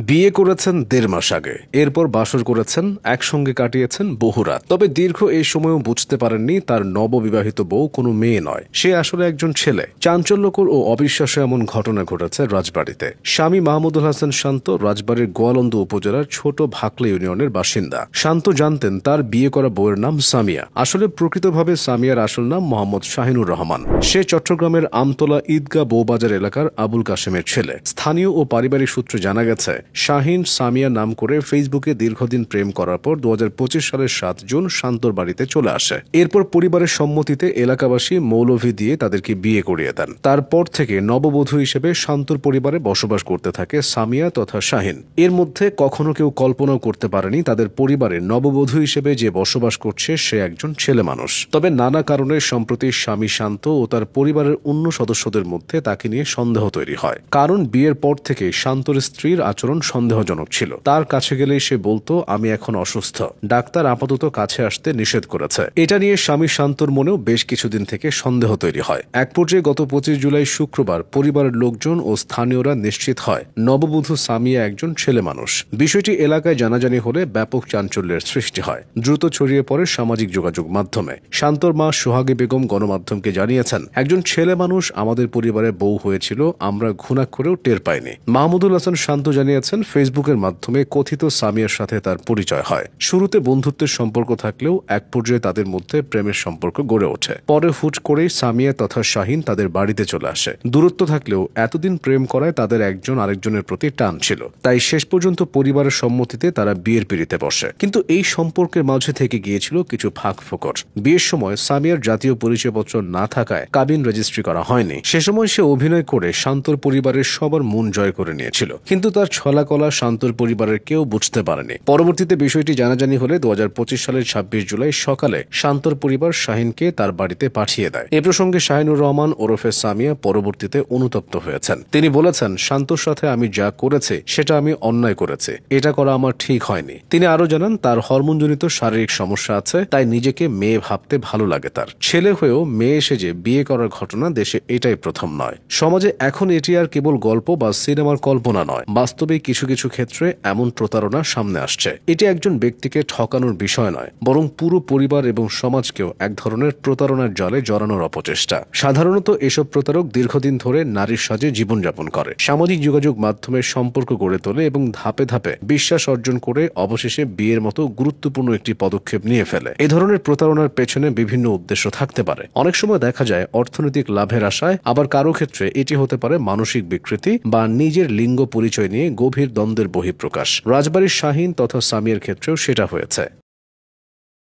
বিয়ে করেছেন ১.৫ মাস আগে, এরপর বাসর করেছেন, একসঙ্গে কাটিয়েছেন বহু রাত। তবে দীর্ঘ এই সময়ও বুঝতে পারেননি তার নববিবাহিত বউ কোনো মেয়ে নয়, সে আসলে একজন ছেলে। চাঞ্চল্যকর ও অবিশ্বাস্য এমন ঘটনা ঘটেছে রাজবাড়ীতে। স্বামী মাহমুদুল হাসান শান্ত রাজবাড়ীর গোয়ালন্দ উপজেলার ছোট ভাকলা ইউনিয়নের বাসিন্দা। শান্ত জানতেন তার বিয়ে করা বউয়ের নাম সামিয়া। আসলে প্রকৃতভাবে সামিয়ার আসল নাম মোহাম্মদ শাহিনুর রহমান। সে চট্টগ্রামের আমতলা ঈদগাহ বউবাজার এলাকার আবুল কাশেমের ছেলে। স্থানীয় ও পারিবারিক সূত্রে জানা গেছে, শাহিন সামিয়া নাম করে ফেসবুকে দীর্ঘদিন প্রেম করার পর ২০২৫ সালের ৭ জুন শান্তর বাড়িতে চলে আসে। এরপর পরিবারের সম্মতিতে এলাকাবাসী মৌলভী দিয়ে তাদেরকে বিয়ে করিয়ে দেন। তারপর থেকে নববধূ হিসেবে শান্তর পরিবারে বসবাস করতে থাকে সামিয়া তথা শাহিন। এর মধ্যে কখনো কেউ কল্পনাও করতে পারেনি তাদের পরিবারে নববধূ হিসেবে যে বসবাস করছে সে একজন ছেলে মানুষ। তবে নানা কারণে সম্প্রতি স্বামী শান্ত ও তার পরিবারের অন্য সদস্যদের মধ্যে তাকে নিয়ে সন্দেহ তৈরি হয়। কারণ বিয়ের পর থেকে শান্তর স্ত্রীর আচরণ সন্দেহজনক ছিল। তার কাছে গেলেই সে বলতো, আমি এখন অসুস্থ, ডাক্তার আপাতত কাছে আসতে নিষেধ করেছে। এটা নিয়ে স্বামী শান্তর মনেও বেশ কিছুদিন থেকে সন্দেহ তৈরি হয়। এক পর্যায়ে গত ২৫ জুলাই শুক্রবার পরিবারের লোকজন ও স্থানীয়রা নিশ্চিত হয় নববধূ সামিয়া একজন ছেলে মানুষ। বিষয়টি এলাকায় জানাজানি হলে ব্যাপক চাঞ্চল্যের সৃষ্টি হয়। দ্রুত ছড়িয়ে পড়ে সামাজিক যোগাযোগ মাধ্যমে। শান্তর মা সোহাগী বেগম গণমাধ্যমকে জানিয়েছেন, একজন ছেলে মানুষ আমাদের পরিবারে বউ হয়েছিল, আমরা ঘুণাক্ষরেও টের পাইনি। মাহমুদুল হাসান শান্ত জানিয়েছেন, ফেসবুকের মাধ্যমে কথিত সামিয়ার সাথে তার পরিচয় হয়। শুরুতে বন্ধুত্বের সম্পর্ক থাকলেও এক পর্যায়ে তাদের মধ্যে প্রেমের সম্পর্ক গড়ে ওঠে। পরে হুট করেই সামিয়া তথা শাহিন তাদের বাড়িতে চলে আসে। দূরত্ব থাকলেও এতদিন প্রেম করায় তাদের একজন আরেকজনের প্রতি টান ছিল। তাই শেষ পর্যন্ত পরিবারের সম্মতিতে তারা বিয়ের পিঁড়িতে বসে। কিন্তু এই সম্পর্কের মাঝে থেকে গিয়েছিল কিছু ফাঁকফোকর। বিয়ের সময় সামিয়ার জাতীয় পরিচয়পত্র না থাকায় কাবিন রেজিস্ট্রি করা হয়নি। সে সময় সে অভিনয় করে শান্তর পরিবারের সবার মন জয় করে নিয়েছিল। কিন্তু তার ছলাকলা শান্তর পরিবারের কেউ বুঝতে পারেনি। পরবর্তীতে বিষয়টি জানাজানি হলে ২০২৫ সালের ২৬ জুলাই সকালে শান্তর পরিবার শাহিনকে তার বাড়িতে পাঠিয়ে দেয়। এ প্রসঙ্গে শাহিনুর রহমান ওরফে সামিয়া পরবর্তীতে অনুতপ্ত হয়েছেন। তিনি বলেছেন, শান্তর সাথে আমি যা করেছি সেটা আমি অন্যায় করেছি, এটা করা আমার ঠিক হয়নি। তিনি আরো জানান, তার হরমোনজনিত শারীরিক সমস্যা আছে, তাই নিজেকে মেয়ে ভাবতে ভালো লাগে তার। ছেলে হয়েও মেয়ে সেজে বিয়ে করার ঘটনা দেশে এটাই প্রথম নয়। সমাজে এখন এটি আর কেবল গল্প বা সিনেমার কল্পনা নয়, বাস্তবে কিছু কিছু ক্ষেত্রে এমন প্রতারণা সামনে আসছে। এটি একজন ব্যক্তিকে ঠকানোর বিষয় নয়, বরং পুরো পরিবার এবং সমাজকেও এক ধরনের প্রতারণার জালে জড়ানোর অপচেষ্টা। সাধারণত এসব প্রতারক দীর্ঘদিন ধরে নারীর সাজে জীবনযাপন করে, সামাজিক যোগাযোগ মাধ্যমে সম্পর্ক গড়ে তোলে এবং ধাপে ধাপে বিশ্বাস অর্জন করে অবশেষে বিয়ের মতো গুরুত্বপূর্ণ একটি পদক্ষেপ নিয়ে ফেলে। এ ধরনের প্রতারণার পেছনে বিভিন্ন উদ্দেশ্য থাকতে পারে। অনেক সময় দেখা যায় অর্থনৈতিক লাভের আশায়, আবার কারো ক্ষেত্রে এটি হতে পারে মানসিক বিকৃতি বা নিজের লিঙ্গ পরিচয় নিয়ে গভীর দ্বন্দ্বের বহিঃপ্রকাশ। রাজবাড়ীর শাহিন তথা সামিয়ার ক্ষেত্রেও সেটা হয়েছে।